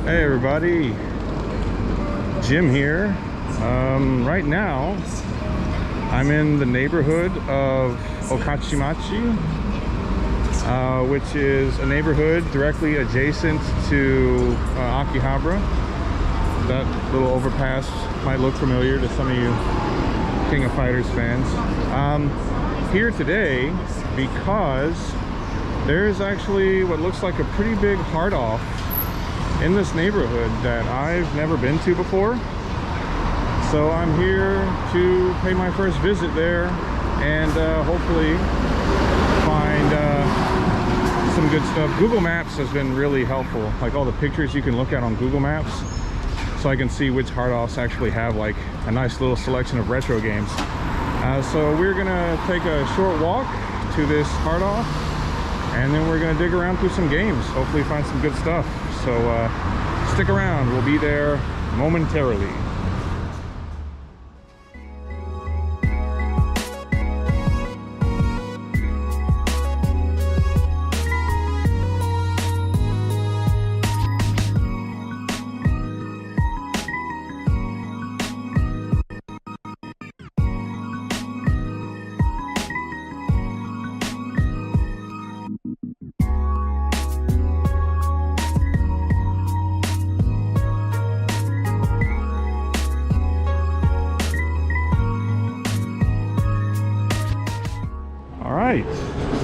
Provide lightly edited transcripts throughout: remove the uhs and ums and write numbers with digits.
Hey everybody, Jim here. Right now I'm in the neighborhood of Okachimachi, which is a neighborhood directly adjacent to Akihabara. That little overpass might look familiar to some of you King of Fighters fans. Here today because there's actually what looks like a pretty big hard-off in this neighborhood that I've never been to before. So I'm here to pay my first visit there and hopefully find some good stuff. Google Maps has been really helpful, like all the pictures you can look at on Google Maps, so I can see which hard-offs actually have like a nice little selection of retro games. So we're gonna take a short walk to this hard-off, and then we're gonna dig around through some games, hopefully find some good stuff. So stick around, we'll be there momentarily.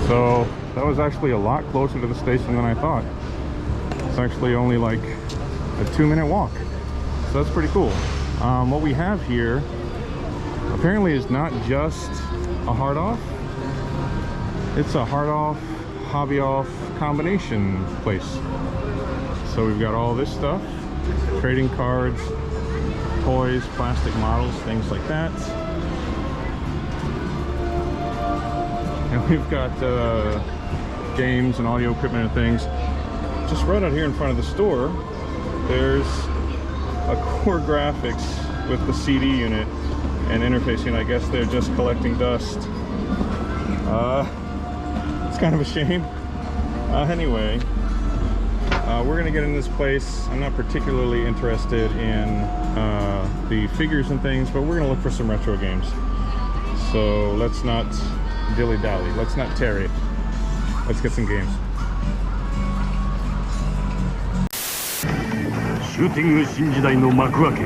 So that was actually a lot closer to the station than I thought. It's actually only like a 2-minute walk, so that's pretty cool. What we have here apparently is not just a hard-off, it's a hard-off, hobby-off combination place. So we've got all this stuff, trading cards, toys, plastic models, things like that. And we've got games and audio equipment and things. Just right out here in front of the store, there's a Core Graphics with the CD unit and interface unit. I guess they're just collecting dust. It's kind of a shame. Anyway, we're gonna get in this place. I'm not particularly interested in the figures and things, but we're gonna look for some retro games. So let's not dilly-dally. Let's not tarry. Let's get some games. シューティング新時代の幕開け、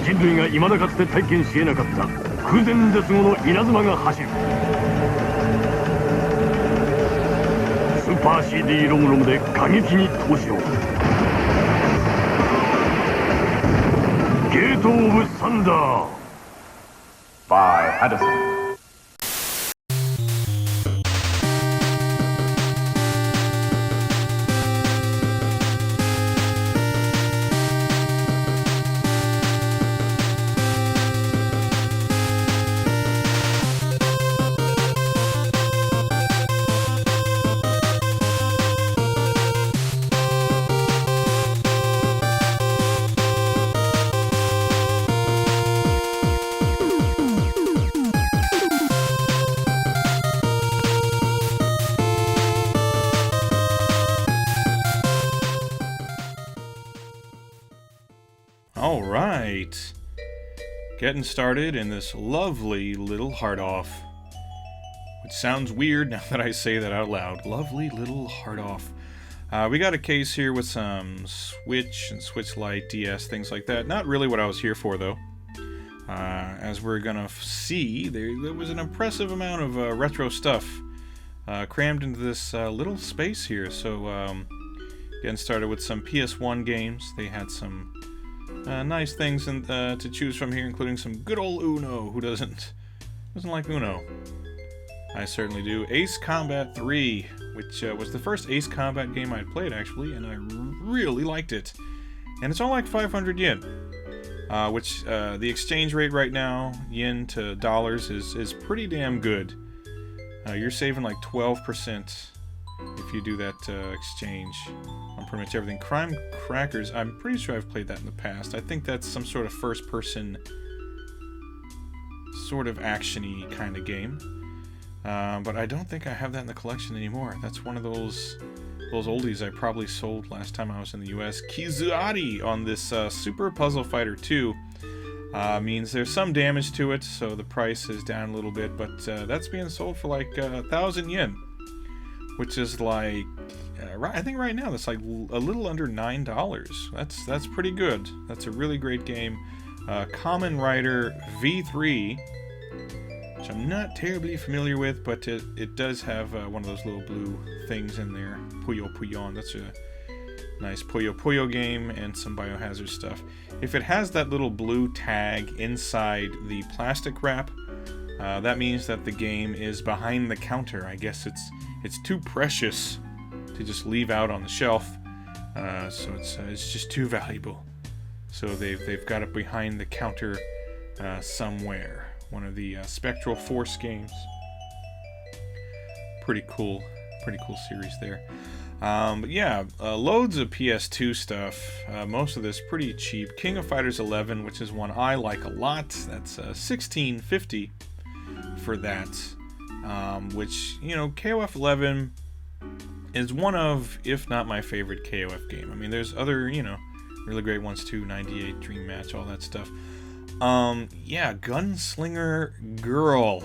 人類が未だかつて体験し得なかった空前絶後の稲妻が走る。スーパー CD ロムロムで過激に投資を。ゲート・オブ・サンダー by Edison. All right, getting started in this lovely little hard-off, which sounds weird now that I say that out loud. Lovely little hard-off. We got a case here with some Switch and Switch Lite, DS, things like that. Not really what I was here for, though. As we're gonna see, there was an impressive amount of retro stuff crammed into this little space here. So getting started with some PS1 games. They had some nice things to choose from here, including some good old Uno. Who doesn't like Uno? I certainly do. Ace Combat 3, which was the first Ace Combat game I played, actually, and I really liked it. And it's all like 500 yen, which the exchange rate right now, yen to dollars, is pretty damn good. You're saving like 12% if you do that exchange on pretty much everything. Crime Crackers, I'm pretty sure I've played that in the past. I think that's some sort of first-person, sort of action-y kind of game. But I don't think I have that in the collection anymore. That's one of those those oldies I probably sold last time I was in the US. Kizuari on this Super Puzzle Fighter 2 means there's some damage to it, so the price is down a little bit, but that's being sold for like 1,000 yen, which is like, I think right now that's like a little under $9. That's pretty good. That's a really great game. Kamen Rider V3, which I'm not terribly familiar with, but it does have one of those little blue things in there. Puyo Puyon. That's a nice Puyo Puyo game, and some Biohazard stuff. If it has that little blue tag inside the plastic wrap, that means that the game is behind the counter. I guess it's too precious to just leave out on the shelf, so it's just too valuable. So they've got it behind the counter somewhere. One of the Spectral Force games. Pretty cool series there. But yeah, loads of PS2 stuff. Most of this pretty cheap. King of Fighters 11, which is one I like a lot. That's $16.50 for that. Which, you know, KOF 11 is one of, if not my favorite KOF game. I mean, there's other, you know, really great ones too. 98, Dream Match, all that stuff. Yeah, Gunslinger Girl.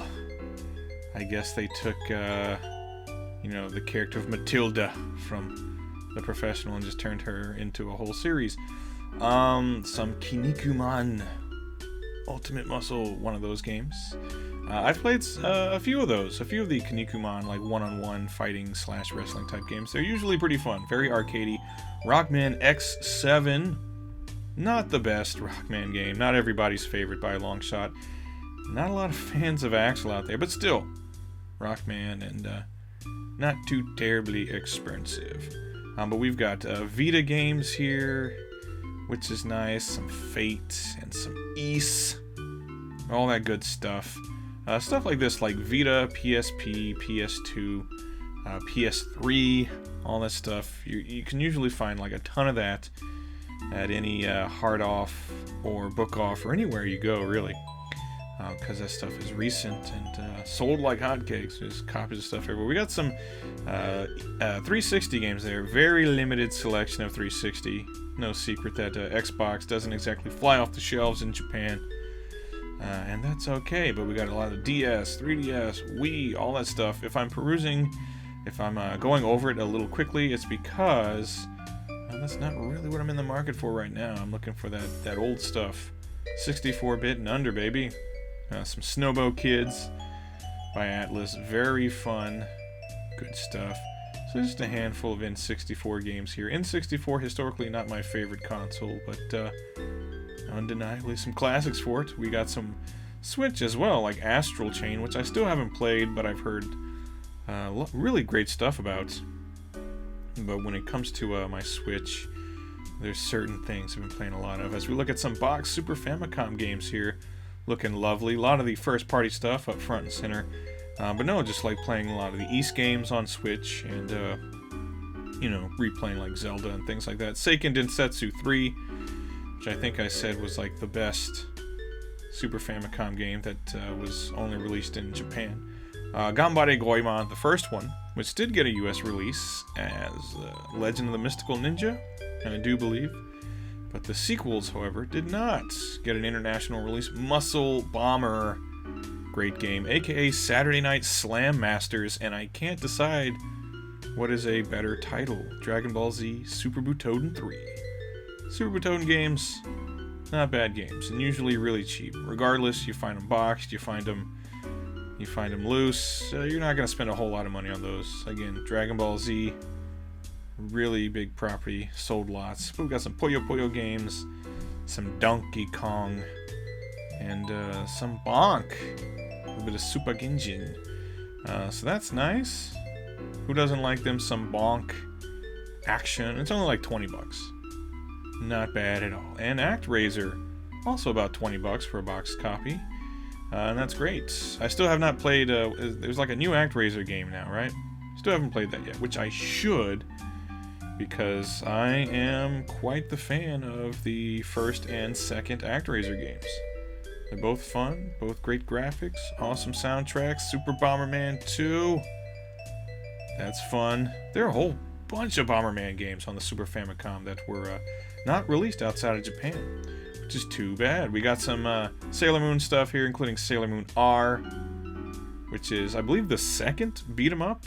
I guess they took, you know, the character of Matilda from The Professional and just turned her into a whole series. Some Kinnikuman, Ultimate Muscle, one of those games. I've played a few of those, a few of the Kinnikuman, like one-on-one fighting / wrestling type games. They're usually pretty fun, very arcadey. Rockman X7, not the best Rockman game, not everybody's favorite by a long shot. Not a lot of fans of Axel out there, but still, Rockman, and not too terribly expensive. But we've got Vita games here, which is nice, some Fate, and some Ys, all that good stuff. Stuff like this, like Vita, PSP, PS2, PS3, all that stuff. You can usually find like a ton of that at any hard off or book off or anywhere you go, really, because that stuff is recent and sold like hotcakes. There's copies of stuff everywhere. We got some 360 games there. Very limited selection of 360. No secret that Xbox doesn't exactly fly off the shelves in Japan. And that's okay, but we got a lot of DS, 3DS, Wii, all that stuff. If I'm going over it a little quickly, it's because that's not really what I'm in the market for right now. I'm looking for that old stuff. 64-bit and under, baby. Some Snowbow Kids by Atlas. Very fun. Good stuff. So just a handful of N64 games here. N64, historically not my favorite console, but undeniably some classics for it. We got some Switch as well, like Astral Chain, which I still haven't played, but I've heard really great stuff about. But when it comes to my Switch, there's certain things I've been playing a lot of. As we look at some box Super Famicom games here, looking lovely. A lot of the first-party stuff up front and center. But no, just like playing a lot of the Ys games on Switch, and you know, replaying like Zelda and things like that. Seiken Densetsu 3, which I think I said was like the best Super Famicom game that was only released in Japan. Ganbare Goemon, the first one, which did get a US release as Legend of the Mystical Ninja, I do believe. But the sequels, however, did not get an international release. Muscle Bomber, great game, aka Saturday Night Slam Masters, and I can't decide what is a better title. Dragon Ball Z Super Butoden 3. Super Butoden games, not bad games, and usually really cheap. Regardless, you find them boxed, you find them loose. You're not going to spend a whole lot of money on those. Again, Dragon Ball Z, really big property, sold lots. But we've got some Puyo Puyo games, some Donkey Kong, and some Bonk. A little bit of Super Ginjin. So that's nice. Who doesn't like them some Bonk action? It's only like 20 bucks. Not bad at all. And ActRaiser, also about 20 bucks for a boxed copy. And that's great. I still have not played, there's like a new ActRaiser game now, right? Still haven't played that yet, which I should, because I am quite the fan of the first and second ActRaiser games. They're both fun, both great graphics, awesome soundtracks. Super Bomberman 2, that's fun. There are a whole bunch of Bomberman games on the Super Famicom that were not released outside of Japan, which is too bad. We got some Sailor Moon stuff here, including Sailor Moon R, which is, I believe, the second beat-em-up,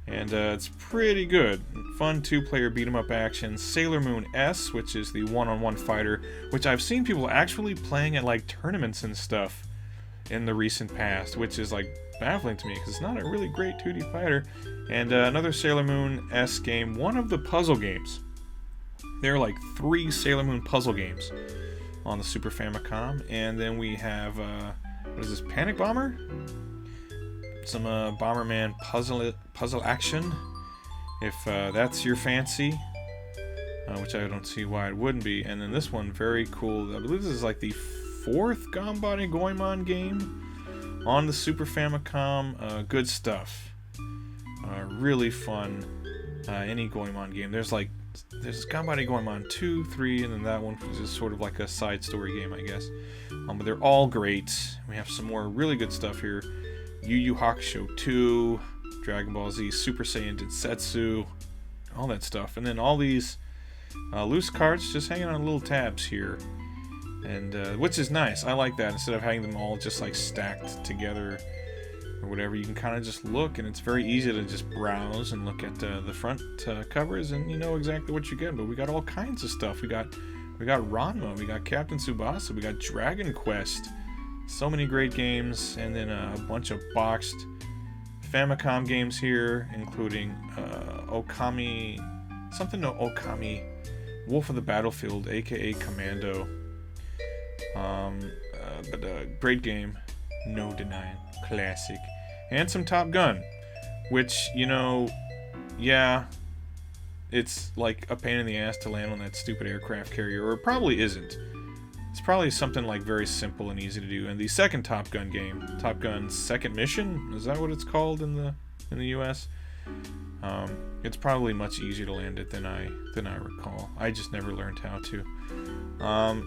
and it's pretty good. Fun two-player beat-em-up action. Sailor Moon S, which is the one-on-one fighter, which I've seen people actually playing at like tournaments and stuff in the recent past, which is like baffling to me because it's not a really great 2D fighter. And another Sailor Moon S game, one of the puzzle games. There are like 3 Sailor Moon puzzle games on the Super Famicom. And then we have, what is this, Panic Bomber? Some Bomberman puzzle action, if that's your fancy, which I don't see why it wouldn't be. And then this one, very cool. I believe this is like the 4th Ganbare Goemon game on the Super Famicom. Good stuff. Really fun. Any Goemon game. There's Ganbare Goemon 2, 3, and then that one which is sort of like a side story game, I guess. But they're all great. We have some more really good stuff here. Yu Yu Hakusho 2, Dragon Ball Z Super Saiyan Densetsu, all that stuff. And then all these loose cards just hanging on little tabs here. And which is nice. I like that. Instead of having them all just like stacked together or whatever, you can kind of just look, and it's very easy to just browse and look at the front covers, and you know exactly what you get. But we got all kinds of stuff. We got Ranma, we got Captain Tsubasa, we got Dragon Quest. So many great games, and then a bunch of boxed Famicom games here, including Okami, Wolf of the Battlefield, aka Commando. But a great game, no denying, classic. And some Top Gun, which, you know, yeah, it's like a pain in the ass to land on that stupid aircraft carrier, or it probably isn't. It's probably something like very simple and easy to do. And the second Top Gun game, Top Gun Second Mission, is that what it's called in the US? It's probably much easier to land it than I recall. I just never learned how to.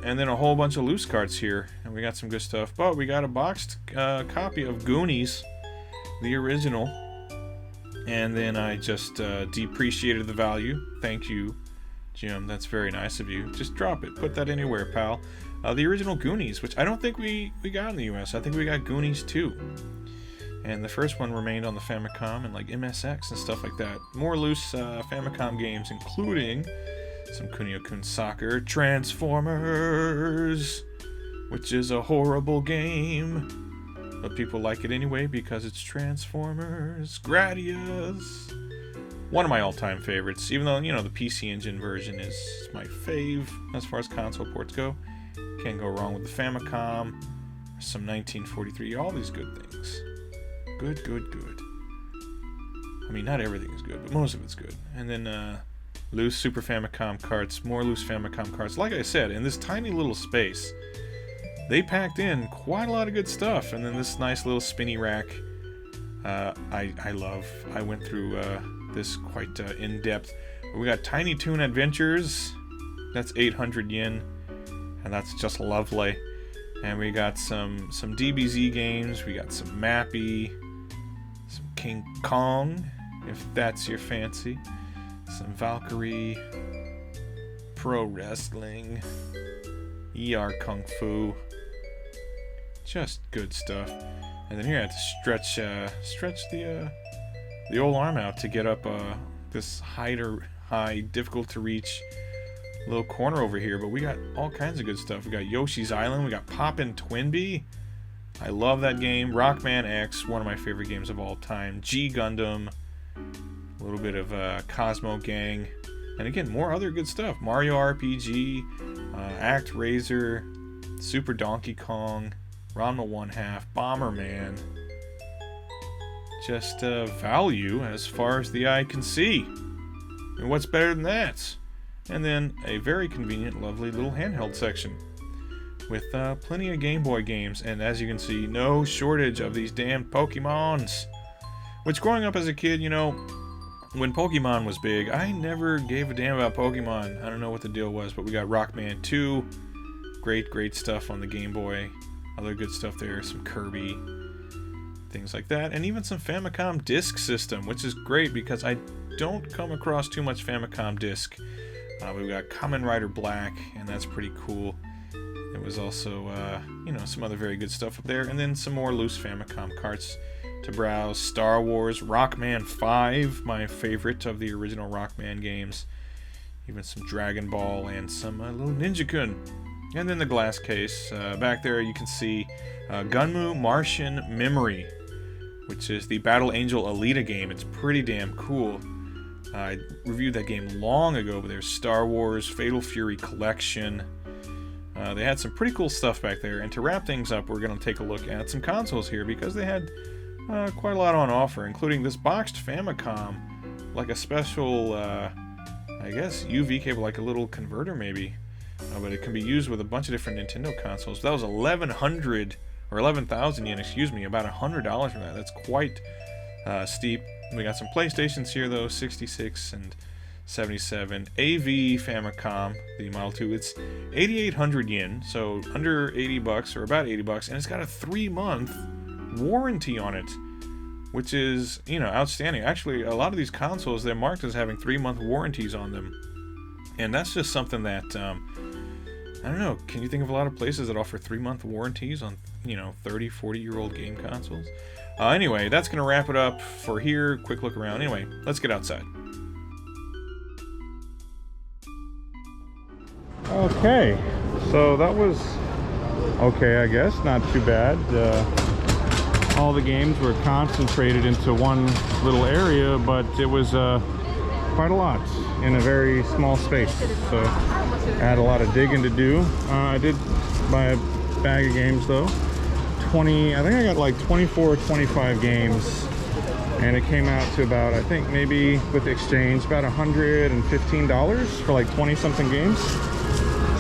And then a whole bunch of loose cards here, and we got some good stuff. But we got a boxed copy of Goonies, the original. And then I just depreciated the value. Thank you, Jim. That's very nice of you. Just drop it. Put that anywhere, pal. The original Goonies, which I don't think we got in the US. I think we got Goonies 2. And the first one remained on the Famicom and like MSX and stuff like that. More loose Famicom games, including some Kunio-kun Soccer, Transformers, which is a horrible game, but people like it anyway because it's Transformers. Gradius, one of my all-time favorites, even though, you know, the PC Engine version is my fave as far as console ports go. Can't go wrong with the Famicom. Some 1943, all these good things. Good. I mean, not everything is good, but most of it's good. And then loose Super Famicom carts, more loose Famicom carts. Like I said, in this tiny little space, they packed in quite a lot of good stuff. And then this nice little spinny rack, I love. I went through this quite in depth. We got Tiny Toon Adventures. That's 800 yen, and that's just lovely. And we got some DBZ games. We got some Mappy, some King Kong, if that's your fancy. Some Valkyrie, Pro Wrestling, ER Kung Fu. Just good stuff. And then here I had to stretch the old arm out to get up this high, difficult to reach little corner over here. But we got all kinds of good stuff. We got Yoshi's Island. We got Poppin' Twinbee. I love that game. Rockman X, one of my favorite games of all time. G Gundam. A little bit of Cosmo Gang. And again, more other good stuff. Mario RPG, ActRaiser, Super Donkey Kong, Ranma 1/2, Bomberman. Just value as far as the eye can see. And what's better than that? And then a very convenient, lovely little handheld section with plenty of Game Boy games. And as you can see, no shortage of these damn Pokemons. Which, growing up as a kid, you know, when Pokemon was big, I never gave a damn about Pokemon. I don't know what the deal was, but we got Rockman 2. Great stuff on the Game Boy. Other good stuff there. Some Kirby. Things like that. And even some Famicom Disk System, which is great because I don't come across too much Famicom disc. We've got Kamen Rider Black, and that's pretty cool. There was also, you know, some other very good stuff up there, and then some more loose Famicom carts to browse. Star Wars, Rockman 5, my favorite of the original Rockman games. Even some Dragon Ball and some little Ninja-kun. And then the glass case. Back there you can see Gunmu Martian Memory, which is the Battle Angel Alita game. It's pretty damn cool. I reviewed that game long ago, but there's Star Wars, Fatal Fury Collection. They had some pretty cool stuff back there. And to wrap things up, we're going to take a look at some consoles here, because they had quite a lot on offer, including this boxed Famicom, like a special, I guess, UV cable, like a little converter maybe. But it can be used with a bunch of different Nintendo consoles. That was 1,100 or 11,000 yen, excuse me, about $100 for that. That's quite steep. We got some PlayStations here though, 66 and 77. AV Famicom, the Model 2. It's 8,800 yen, so under 80 bucks or about 80 bucks, and it's got a 3-month warranty on it, which is, you know, outstanding. Actually, a lot of these consoles, they're marked as having 3-month warranties on them. And that's just something that, I don't know, can you think of a lot of places that offer 3-month warranties on, you know, 30, 40-year-old game consoles? Anyway, that's going to wrap it up for here. Quick look around. Anyway, let's get outside. Okay, so that was okay, I guess. Not too bad. All the games were concentrated into one little area, but it was quite a lot in a very small space, so I had a lot of digging to do. I did buy a bag of games though. I think I got like 24 or 25 games, and it came out to about, I think maybe with exchange, about $115 for like 20 something games,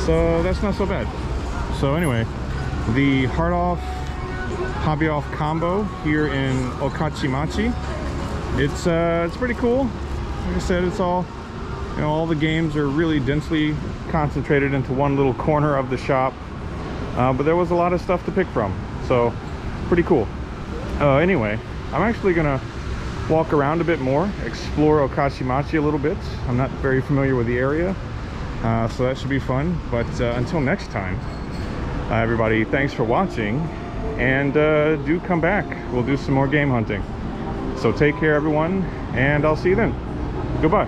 so that's not so bad. So anyway, the hard off hobby off combo here in Okachimachi, it's pretty cool. Like I said, it's all, you know, all the games are really densely concentrated into one little corner of the shop, but there was a lot of stuff to pick from, so pretty cool. Anyway, I'm actually gonna walk around a bit more, explore Okachimachi a little bit. I'm not very familiar with the area, so that should be fun. But until next time, everybody, thanks for watching, and do come back. We'll do some more game hunting. So take care, everyone, and I'll see you then. Goodbye.